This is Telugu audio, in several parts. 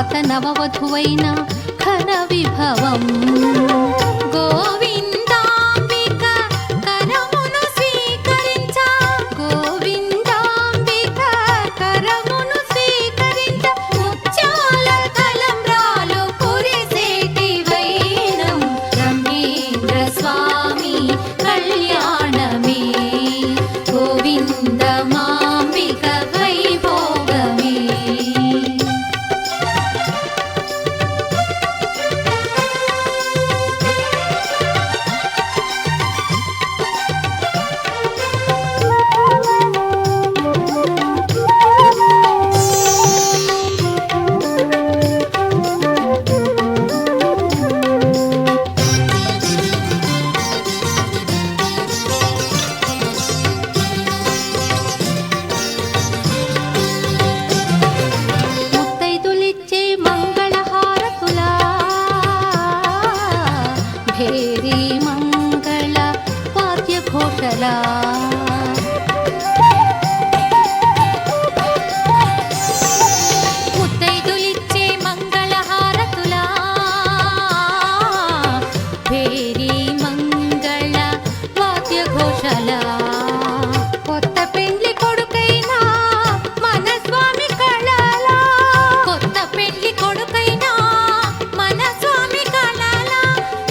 తరువాత నవవధువైన ఘన విభవం గోవిందాంబిక కరమును స్వీకరించ గోవిందాంబిక కరమును స్వీకరించ ముత్యాల తలంబ్రాలు కురిసేటి వైనం బ్రహ్మేంద్ర స్వామి కళ్యాణమే గోవిందమాంబిక వైభోగమే ముత్తైదులిచ్చే మంగళహారతులా భేరీ మంగళ వాద్యఘోషలా ముత్తైదులిచ్చే మంగళహారతులా భేరీ మంగళ వాద్యఘోషలా కొత్త పెండ్లి కొడుకైనా మన స్వామి కళలా కొత్త పెండ్లి కొడుకైనా మన స్వామి కళలా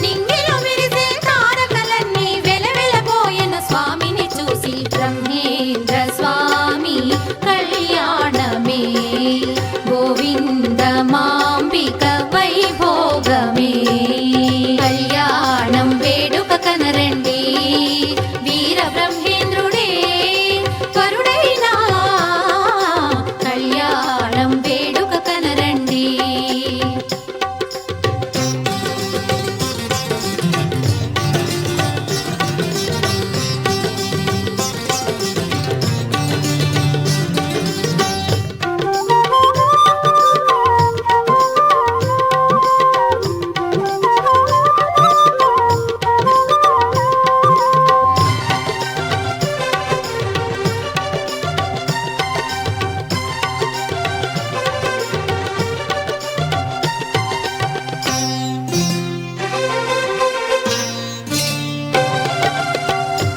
నింగిలో విరిసే తారకలన్నీ వెలవెలబోయెను స్వామిని చూసి బ్రహ్మేంద్ర స్వామి కళ్యాణమే గోవిందమాంబిక వైభోగమే కళ్యాణం వేడుక కనరండి వీర బ్రహ్మేంద్రుడే వరుడైనా కళ్యాణం వేడుక కనరండి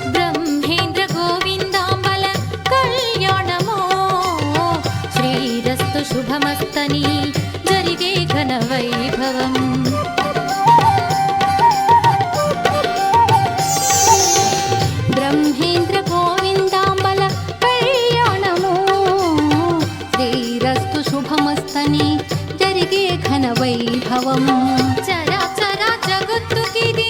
బ్రహ్మేంద్ర గోవిందాంబల కళ్యాణమో శ్రీరస్తు శుభమస్తని జరిగే ఘన వైభవం బ్రహ్మేంద్ర గోవిందాంబల కళ్యాణమో శ్రీరస్తు శుభమస్తని జరిగే ఘన వైభవం చరాచర జగత్తుకిది